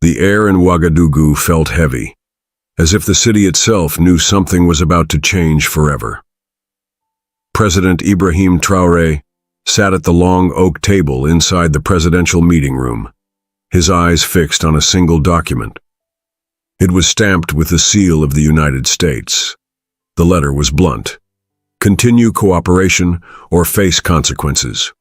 The air in Ouagadougou felt heavy, as if the city itself knew something was about to change forever. President Ibrahim Traoré sat at the long oak table inside the presidential meeting room, his eyes fixed on a single document. It was stamped with the seal of the United States. The letter was blunt: continue cooperation or face consequences.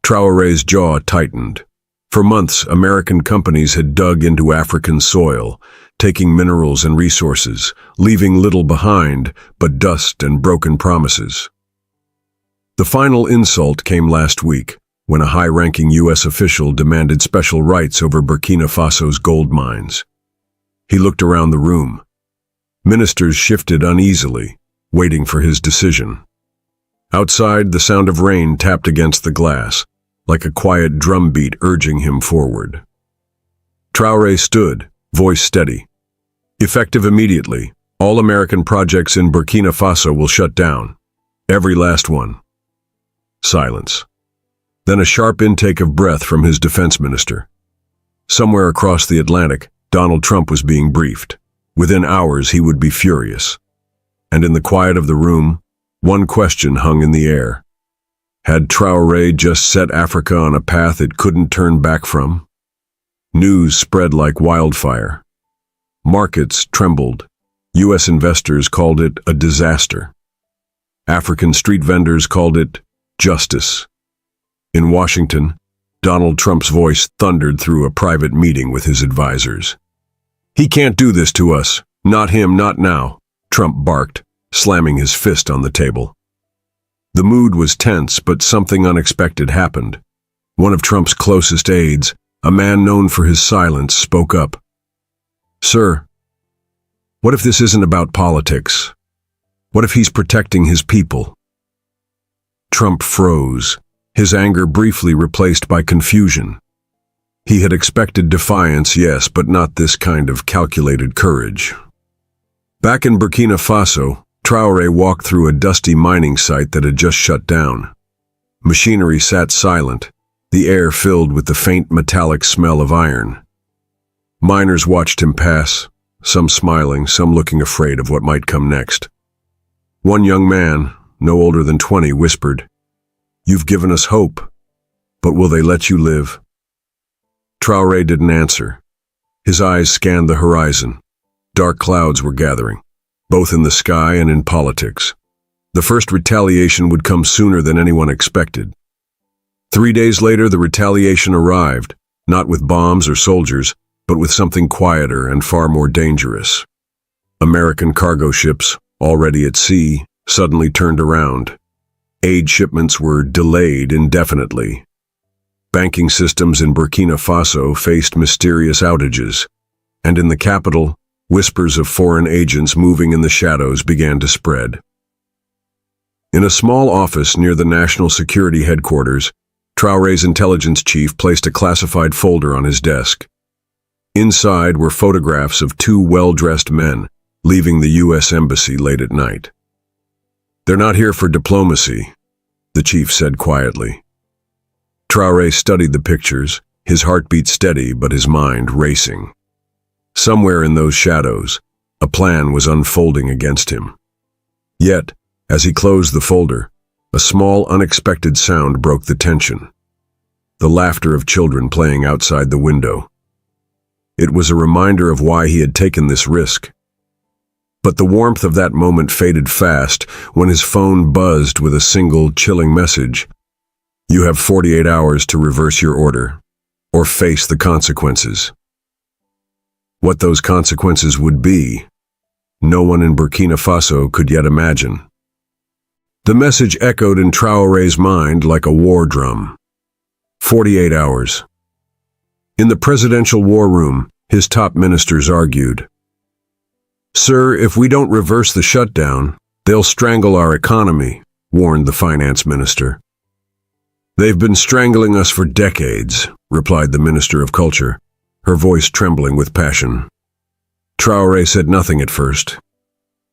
Traoré's jaw tightened. For months, American companies had dug into African soil, taking minerals and resources, leaving little behind but dust and broken promises. The final insult came last week, when a high-ranking U.S. official demanded special rights over Burkina Faso's gold mines. He looked around the room. Ministers shifted uneasily, waiting for his decision. Outside, the sound of rain tapped against the glass, like a quiet drumbeat urging him forward. Traoré stood, voice steady. Effective immediately, all American projects in Burkina Faso will shut down. Every last one. Silence. Then a sharp intake of breath from his defense minister. Somewhere across the Atlantic, Donald Trump was being briefed. Within hours, he would be furious. And in the quiet of the room, one question hung in the air. Had Traoré just set Africa on a path it couldn't turn back from? News spread like wildfire. Markets trembled. U.S. investors called it a disaster. African street vendors called it justice. In Washington, Donald Trump's voice thundered through a private meeting with his advisors. "He can't do this to us. Not him, not now," Trump barked, slamming his fist on the table. The mood was tense, but something unexpected happened. One of Trump's closest aides, a man known for his silence, spoke up. "Sir, what if this isn't about politics? What if he's protecting his people?" Trump froze, his anger briefly replaced by confusion. He had expected defiance, yes, but not this kind of calculated courage. Back in Burkina Faso, Traoré walked through a dusty mining site that had just shut down. Machinery sat silent, the air filled with the faint metallic smell of iron. Miners watched him pass, some smiling, some looking afraid of what might come next. One young man, no older than 20, whispered, "You've given us hope, but will they let you live?" Traoré didn't answer. His eyes scanned the horizon. Dark clouds were gathering, both in the sky and in politics. The first retaliation would come sooner than anyone expected. 3 days later, the retaliation arrived, not with bombs or soldiers, but with something quieter and far more dangerous. American cargo ships, already at sea, suddenly turned around. Aid shipments were delayed indefinitely. Banking systems in Burkina Faso faced mysterious outages, and in the capital, whispers of foreign agents moving in the shadows began to spread. In a small office near the National Security Headquarters, Traoré's intelligence chief placed a classified folder on his desk. Inside were photographs of two well-dressed men leaving the U.S. Embassy late at night. "They're not here for diplomacy," the chief said quietly. Traoré studied the pictures, his heartbeat steady but his mind racing. Somewhere in those shadows, a plan was unfolding against him. Yet, as he closed the folder, a small, unexpected sound broke the tension. The laughter of children playing outside the window. It was a reminder of why he had taken this risk. But the warmth of that moment faded fast when his phone buzzed with a single, chilling message. "You have 48 hours to reverse your order, or face the consequences." What those consequences would be, no one in Burkina Faso could yet imagine. The message echoed in Traoré's mind like a war drum. 48 hours. In the presidential war room, his top ministers argued. "Sir, if we don't reverse the shutdown, they'll strangle our economy," warned the finance minister. "They've been strangling us for decades," replied the Minister of Culture, her voice trembling with passion. Traoré said nothing at first.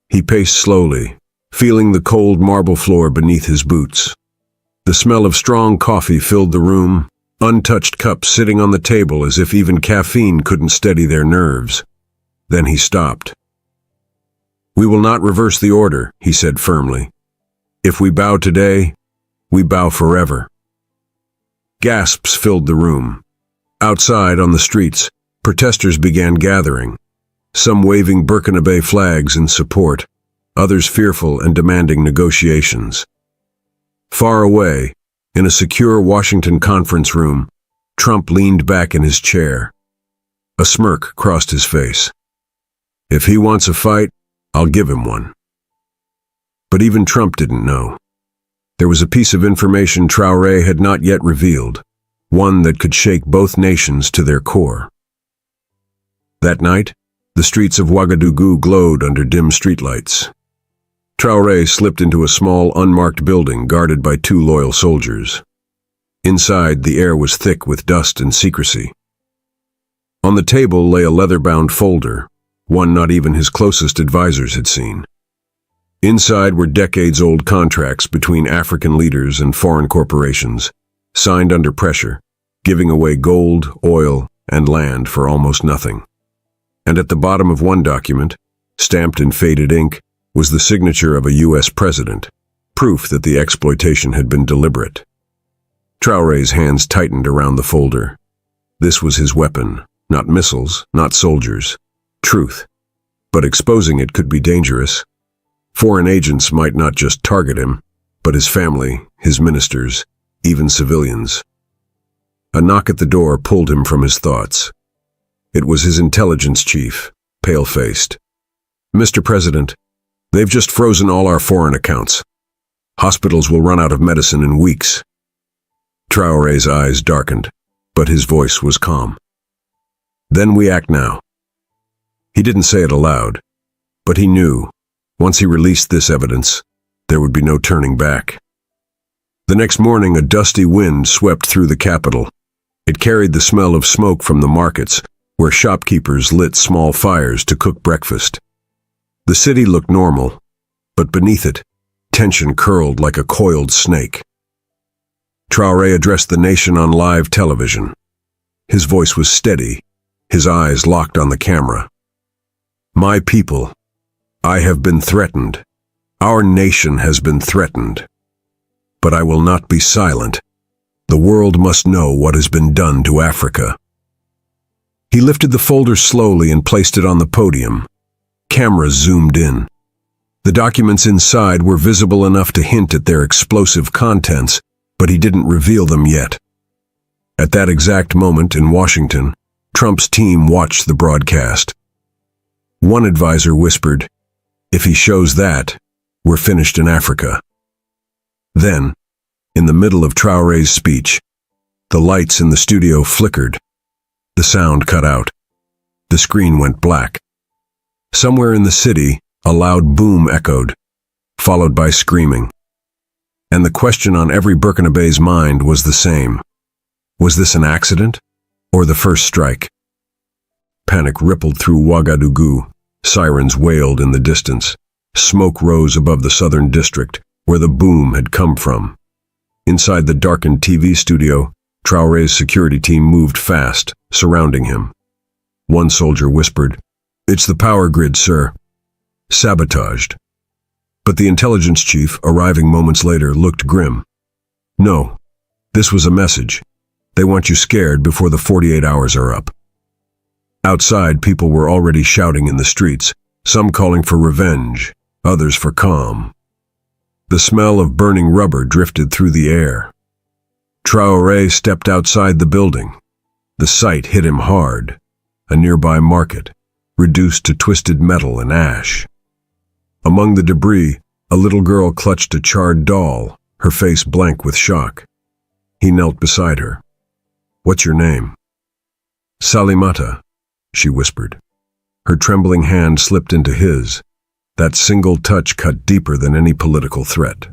He paced slowly, feeling the cold marble floor beneath his boots. The smell of strong coffee filled the room, untouched cups sitting on the table as if even caffeine couldn't steady their nerves. Then he stopped. "We will not reverse the order," he said firmly. "If we bow today, we bow forever." Gasps filled the room. Outside on the streets, protesters began gathering, some waving Burkina flags in support, others fearful and demanding negotiations. Far away, in a secure Washington conference room, Trump leaned back in his chair. A smirk crossed his face. "If he wants a fight, I'll give him one." But even Trump didn't know. There was a piece of information Traore had not yet revealed, one that could shake both nations to their core. That night, the streets of Ouagadougou glowed under dim streetlights. Traore slipped into a small, unmarked building guarded by 2 loyal soldiers. Inside, the air was thick with dust and secrecy. On the table lay a leather-bound folder, one not even his closest advisors had seen. Inside were decades-old contracts between African leaders and foreign corporations, signed under pressure, giving away gold, oil, and land for almost nothing. And at the bottom of one document, stamped in faded ink, was the signature of a U.S. president, proof that the exploitation had been deliberate. Traore's hands tightened around the folder. This was his weapon, not missiles, not soldiers. Truth. But exposing it could be dangerous. Foreign agents might not just target him, but his family, his ministers, even civilians. A knock at the door pulled him from his thoughts. It was his intelligence chief, pale-faced. "Mr. President, they've just frozen all our foreign accounts. Hospitals will run out of medicine in weeks." Traore's eyes darkened, but his voice was calm. "Then we act now." He didn't say it aloud, but he knew, once he released this evidence, there would be no turning back. The next morning, a dusty wind swept through the capital. It carried the smell of smoke from the markets, where shopkeepers lit small fires to cook breakfast. The city looked normal, but beneath it, tension curled like a coiled snake. Traore addressed the nation on live television. His voice was steady, his eyes locked on the camera. "My people, I have been threatened. Our nation has been threatened. But I will not be silent. The world must know what has been done to Africa." He lifted the folder slowly and placed it on the podium. Cameras zoomed in. The documents inside were visible enough to hint at their explosive contents, but he didn't reveal them yet. At that exact moment in Washington, Trump's team watched the broadcast. One advisor whispered, "If he shows that, we're finished in Africa." Then, in the middle of Traore's speech, the lights in the studio flickered. The sound cut out. The screen went black. Somewhere in the city, a loud boom echoed, followed by screaming. And the question on every Burkinabe's mind was the same. Was this an accident, or the first strike? Panic rippled through Ouagadougou. Sirens wailed in the distance. Smoke rose above the southern district, where the boom had come from. Inside the darkened TV studio, Traore's security team moved fast, surrounding him. One soldier whispered, "It's the power grid, sir." Sabotaged. But the intelligence chief, arriving moments later, looked grim. "No, this was a message. They want you scared before the 48 hours are up." Outside, people were already shouting in the streets, some calling for revenge, others for calm. The smell of burning rubber drifted through the air. Traore stepped outside the building. The sight hit him hard. A nearby market, reduced to twisted metal and ash. Among the debris, a little girl clutched a charred doll, her face blank with shock. He knelt beside her. "What's your name?" "Salimata," she whispered. Her trembling hand slipped into his. That single touch cut deeper than any political threat.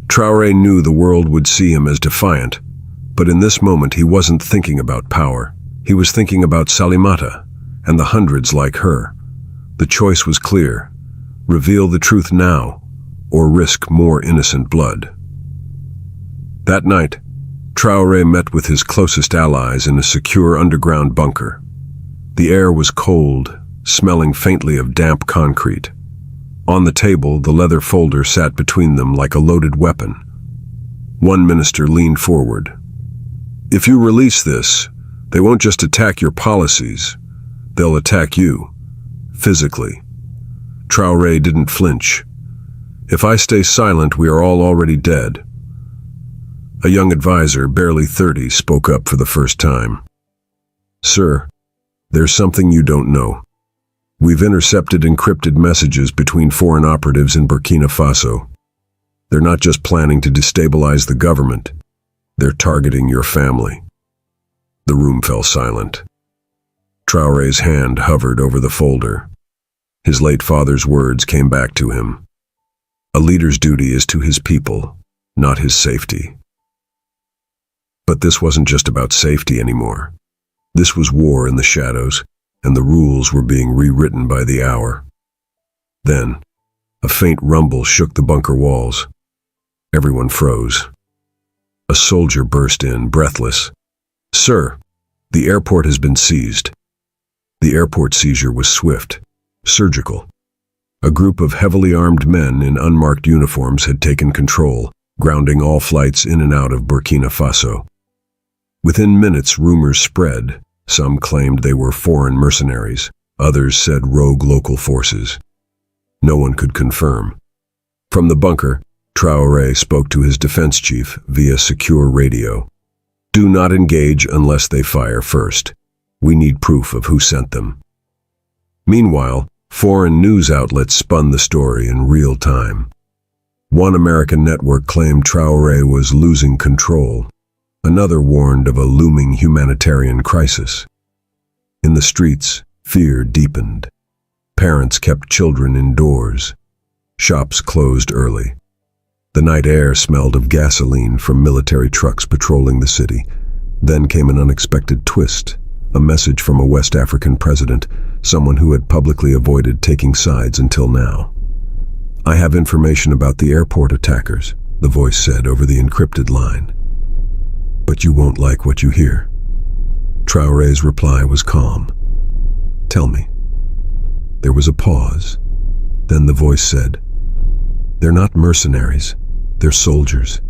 Traore knew the world would see him as defiant, but in this moment he wasn't thinking about power. He was thinking about Salimata and the hundreds like her. The choice was clear. Reveal the truth now, or risk more innocent blood. That night, Traore met with his closest allies in a secure underground bunker. The air was cold, smelling faintly of damp concrete. On the table, the leather folder sat between them like a loaded weapon. One minister leaned forward. "If you release this, they won't just attack your policies. They'll attack you, physically." Traore didn't flinch. "If I stay silent, we are all already dead." A young advisor, barely 30, spoke up for the first time. "Sir, there's something you don't know. We've intercepted encrypted messages between foreign operatives in Burkina Faso. They're not just planning to destabilize the government. They're targeting your family." The room fell silent. Traore's hand hovered over the folder. His late father's words came back to him. A leader's duty is to his people, not his safety. But this wasn't just about safety anymore. This was war in the shadows, and the rules were being rewritten by the hour. Then, a faint rumble shook the bunker walls. Everyone froze. A soldier burst in, breathless. "Sir, the airport has been seized." The airport seizure was swift, surgical. A group of heavily armed men in unmarked uniforms had taken control, grounding all flights in and out of Burkina Faso. Within minutes, rumors spread. Some claimed they were foreign mercenaries. Others said rogue local forces. No one could confirm. From the bunker, Traore spoke to his defense chief via secure radio. "Do not engage unless they fire first. We need proof of who sent them." Meanwhile, foreign news outlets spun the story in real time. One American network claimed Traore was losing control. Another warned of a looming humanitarian crisis. In the streets, fear deepened. Parents kept children indoors. Shops closed early. The night air smelled of gasoline from military trucks patrolling the city. Then came an unexpected twist, a message from a West African president, someone who had publicly avoided taking sides until now. "I have information about the airport attackers," the voice said over the encrypted line. "But you won't like what you hear." Traore's reply was calm. "Tell me." There was a pause. Then the voice said, "They're not mercenaries. They're soldiers.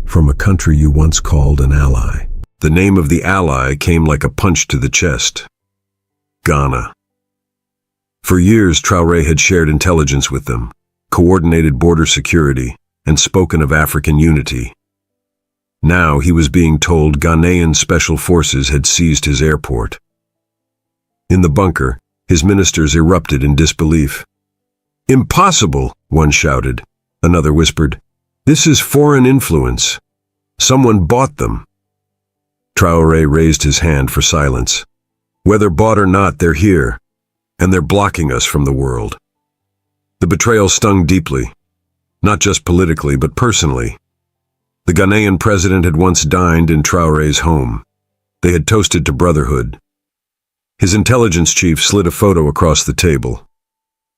From a country you once called an ally." The name of the ally came like a punch to the chest. Ghana. For years, Traore had shared intelligence with them, coordinated border security, and spoken of African unity. Now he was being told Ghanaian special forces had seized his airport. In the bunker, his ministers erupted in disbelief. "Impossible," one shouted. Another whispered, "This is foreign influence. Someone bought them." Traore raised his hand for silence. "Whether bought or not, they're here, and they're blocking us from the world." The betrayal stung deeply, not just politically, but personally. The Ghanaian president had once dined in Traore's home. They had toasted to brotherhood. His intelligence chief slid a photo across the table.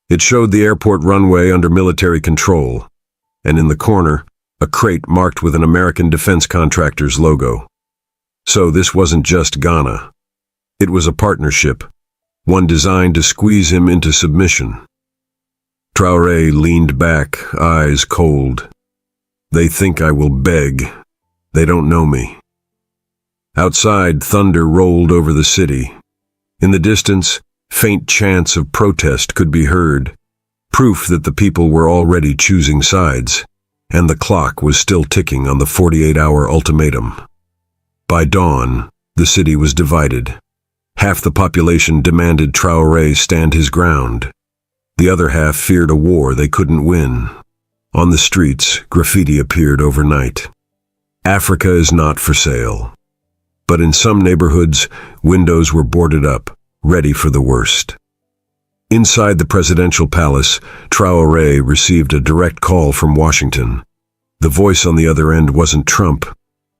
It showed the airport runway under military control, and in the corner, a crate marked with an American defense contractor's logo. So this wasn't just Ghana. It was a partnership, one designed to squeeze him into submission. Traore leaned back, eyes cold. "They think I will beg. They don't know me." Outside, thunder rolled over the city. In the distance, faint chants of protest could be heard, proof that the people were already choosing sides, and the clock was still ticking on the 48-hour ultimatum. By dawn, the city was divided. Half the population demanded Traore stand his ground. The other half feared a war they couldn't win. On the streets, graffiti appeared overnight. "Africa is not for sale." But in some neighborhoods, windows were boarded up, ready for the worst. Inside the presidential palace, Traore received a direct call from Washington. The voice on the other end wasn't Trump.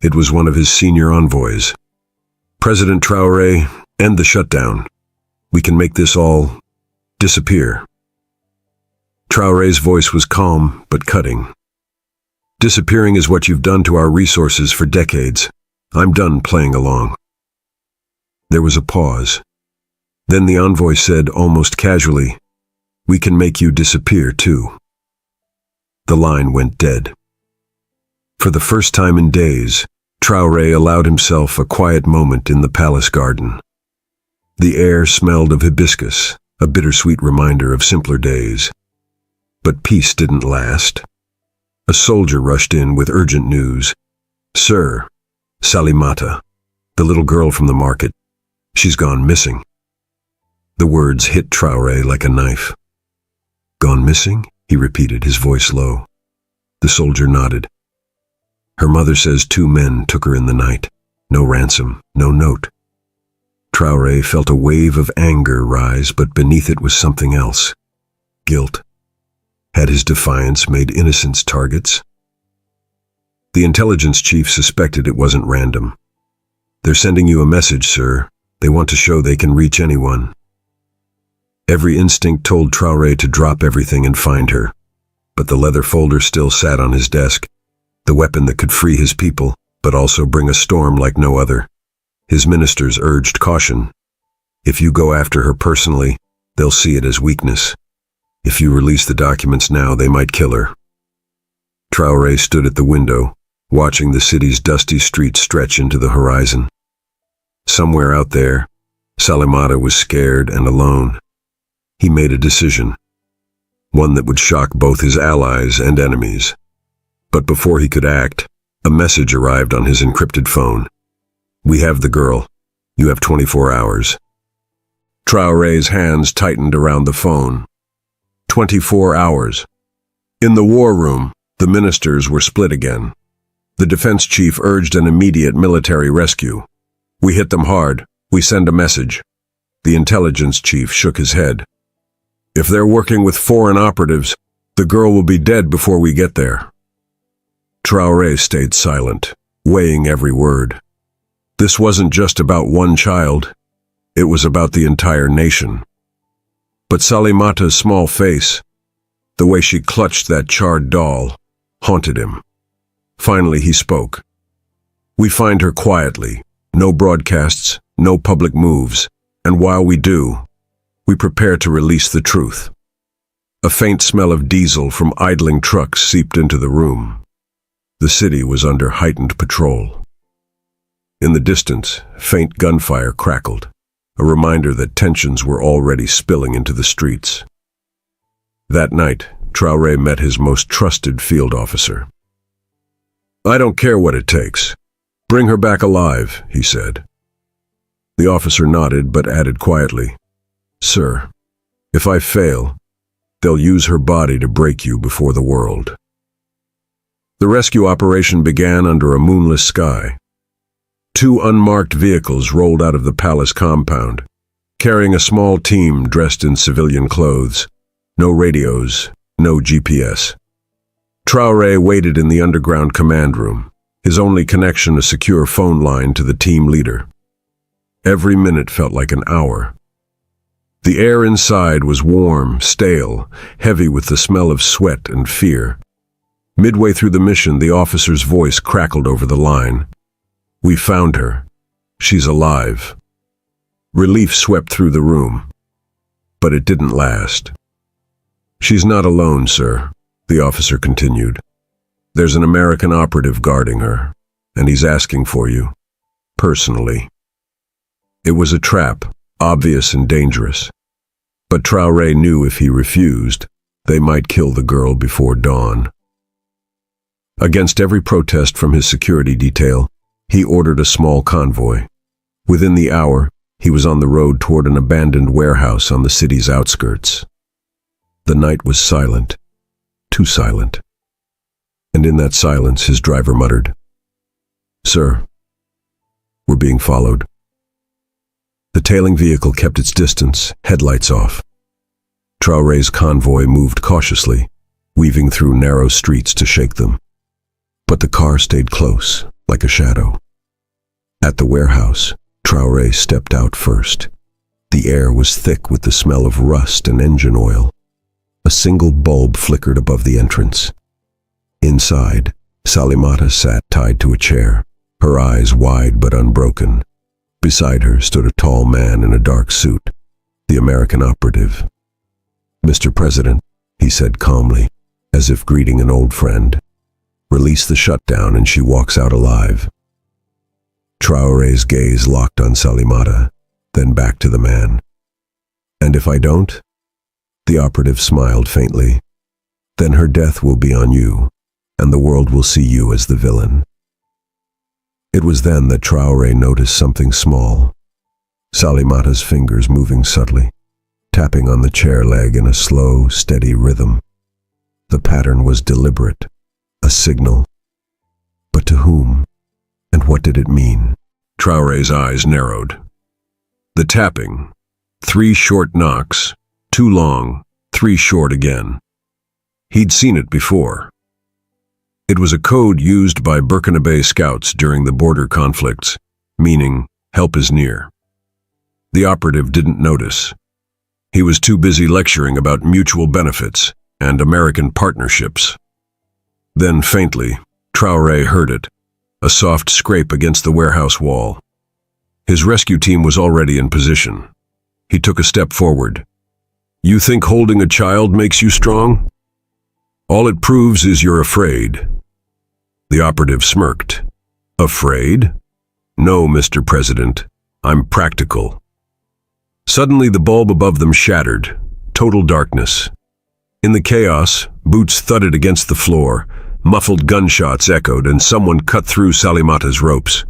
It was one of his senior envoys. "President Traore, end the shutdown. We can make this all disappear." Traore's voice was calm, but cutting. "Disappearing is what you've done to our resources for decades. I'm done playing along." There was a pause. Then the envoy said, almost casually, "We can make you disappear too." The line went dead. For the first time in days, Traore allowed himself a quiet moment in the palace garden. The air smelled of hibiscus, a bittersweet reminder of simpler days. But peace didn't last. A soldier rushed in with urgent news. "Sir, Salimata, the little girl from the market, she's gone missing." The words hit Traore like a knife. "Gone missing?" he repeated, his voice low. The soldier nodded. "Her mother says 2 men took her in the night. No ransom, no note." Traore felt a wave of anger rise, but beneath it was something else. Guilt. Had his defiance made innocents targets? The intelligence chief suspected it wasn't random. "They're sending you a message, sir. They want to show they can reach anyone." Every instinct told Traore to drop everything and find her. But the leather folder still sat on his desk, the weapon that could free his people, but also bring a storm like no other. His ministers urged caution. "If you go after her personally, they'll see it as weakness. If you release the documents now, they might kill her." Traore stood at the window, watching the city's dusty streets stretch into the horizon. Somewhere out there, Salimata was scared and alone. He made a decision, one that would shock both his allies and enemies. But before he could act, a message arrived on his encrypted phone. "We have the girl. You have 24 hours. Traore's hands tightened around the phone. 24 hours. In the war room, the ministers were split again. The defense chief urged an immediate military rescue. "We hit them hard. We send a message." The intelligence chief shook his head. "If they're working with foreign operatives, the girl will be dead before we get there." Traore stayed silent, weighing every word. This wasn't just about one child. It was about the entire nation. But Salimata's small face, the way she clutched that charred doll, haunted him. Finally he spoke. "We find her quietly, no broadcasts, no public moves, and while we do, we prepare to release the truth." A faint smell of diesel from idling trucks seeped into the room. The city was under heightened patrol. In the distance, faint gunfire crackled, a reminder that tensions were already spilling into the streets. That night, Traore met his most trusted field officer. "I don't care what it takes. Bring her back alive," he said. The officer nodded but added quietly, "Sir, if I fail, they'll use her body to break you before the world." The rescue operation began under a moonless sky. 2 unmarked vehicles rolled out of the palace compound, carrying a small team dressed in civilian clothes. No radios, no GPS. Traore waited in the underground command room, his only connection a secure phone line to the team leader. Every minute felt like an hour. The air inside was warm, stale, heavy with the smell of sweat and fear. Midway through the mission, the officer's voice crackled over the line. "We found her. She's alive." Relief swept through the room. But it didn't last. "She's not alone, sir," the officer continued. "There's an American operative guarding her, and he's asking for you, personally." It was a trap, obvious and dangerous. But Traore knew if he refused, they might kill the girl before dawn. Against every protest from his security detail, he ordered a small convoy. Within the hour, he was on the road toward an abandoned warehouse on the city's outskirts. The night was silent, too silent. And in that silence, his driver muttered, "Sir, we're being followed." The tailing vehicle kept its distance, headlights off. Traore's convoy moved cautiously, weaving through narrow streets to shake them. But the car stayed close, like a shadow. At the warehouse, Traore stepped out first. The air was thick with the smell of rust and engine oil. A single bulb flickered above the entrance. Inside, Salimata sat tied to a chair, her eyes wide but unbroken. Beside her stood a tall man in a dark suit, the American operative. "Mr. President," he said calmly, as if greeting an old friend. "Release the shutdown," and she walks out alive. Traore's gaze locked on Salimata, then back to the man. "And if I don't?" The operative smiled faintly. "Then her death will be on you, and the world will see you as the villain." It was then that Traore noticed something small. Salimata's fingers moving subtly, tapping on the chair leg in a slow, steady rhythm. The pattern was deliberate, a signal. But to whom? And what did it mean? Traore's eyes narrowed. The tapping. 3 short knocks, 2 long, 3 short again. He'd seen it before. It was a code used by Burkina scouts during the border conflicts, meaning, help is near. The operative didn't notice. He was too busy lecturing about mutual benefits and American partnerships. Then, faintly, Traore heard it, a soft scrape against the warehouse wall. His rescue team was already in position. He took a step forward. "You think holding a child makes you strong? All it proves is you're afraid." The operative smirked. "Afraid? No, Mr. President. I'm practical." Suddenly the bulb above them shattered. Total darkness. In the chaos, boots thudded against the floor, muffled gunshots echoed, and someone cut through Salimata's ropes.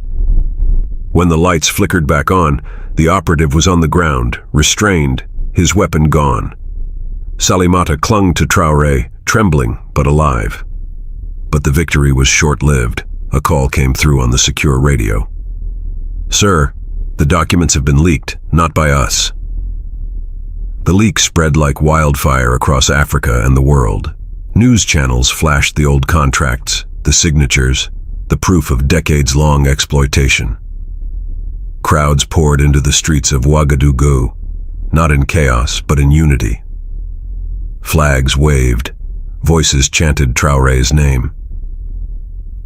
When the lights flickered back on, the operative was on the ground, restrained, his weapon gone. Salimata clung to Traore, trembling but alive. But the victory was short-lived. A call came through on the secure radio. "Sir, the documents have been leaked, not by us." The leak spread like wildfire across Africa and the world. News channels flashed the old contracts, the signatures, the proof of decades-long exploitation. Crowds poured into the streets of Ouagadougou, not in chaos, but in unity. Flags waved, voices chanted Traore's name.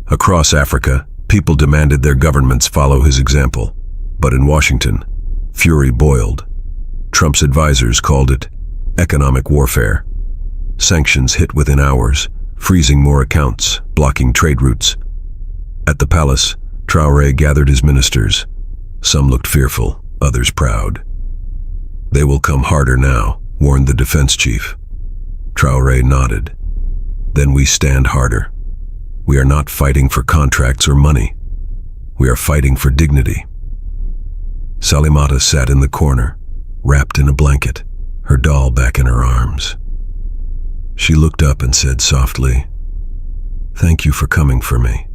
Across Africa, people demanded their governments follow his example. But in Washington, fury boiled. Trump's advisors called it economic warfare. Sanctions hit within hours, freezing more accounts, blocking trade routes. At the palace, Traore gathered his ministers. Some looked fearful, others proud. "They will come harder now," warned the defense chief. Traore nodded. "Then we stand harder. We are not fighting for contracts or money. We are fighting for dignity." Salimata sat in the corner, wrapped in a blanket, her doll back in her arms. She looked up and said softly, "Thank you for coming for me."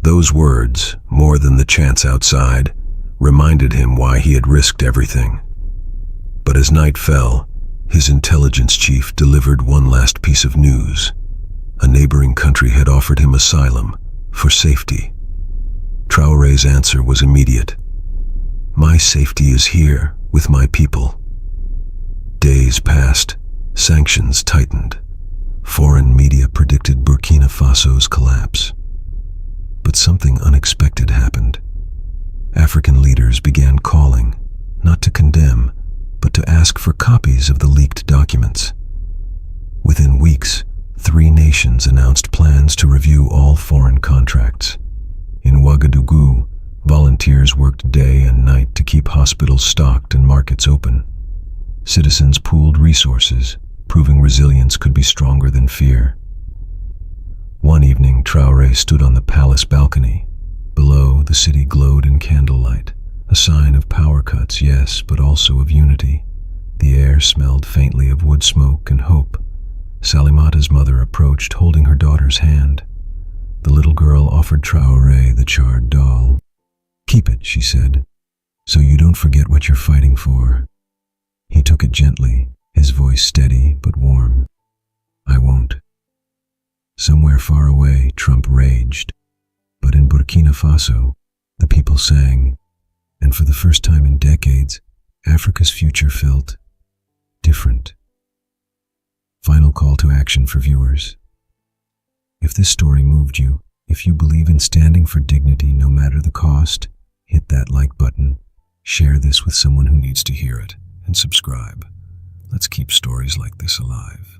Those words, more than the chants outside, reminded him why he had risked everything. But as night fell, his intelligence chief delivered one last piece of news. A neighboring country had offered him asylum, for safety. Traore's answer was immediate. "My safety is here, with my people." Days passed, sanctions tightened. Foreign media predicted Burkina Faso's collapse. But something unexpected happened. African leaders began calling, not to condemn, but to ask for copies of the leaked documents. Within weeks, 3 nations announced plans to review all foreign contracts. In Ouagadougou, volunteers worked day and night to keep hospitals stocked and markets open. Citizens pooled resources, proving resilience could be stronger than fear. One evening, Traore stood on the palace balcony. Below, the city glowed in candlelight, a sign of power cuts, yes, but also of unity. The air smelled faintly of wood smoke and hope. Salimata's mother approached, holding her daughter's hand. The little girl offered Traore the charred doll. "Keep it," she said, "so you don't forget what you're fighting for." He took it gently, his voice steady but warm. "I won't." Somewhere far away, Trump raged. But in Burkina Faso, the people sang, and for the first time in decades, Africa's future felt different. Final call to action for viewers. If this story moved you, If you believe in standing for dignity no matter the cost, hit that like button, share this with someone who needs to hear it, and subscribe. Let's keep stories like this alive.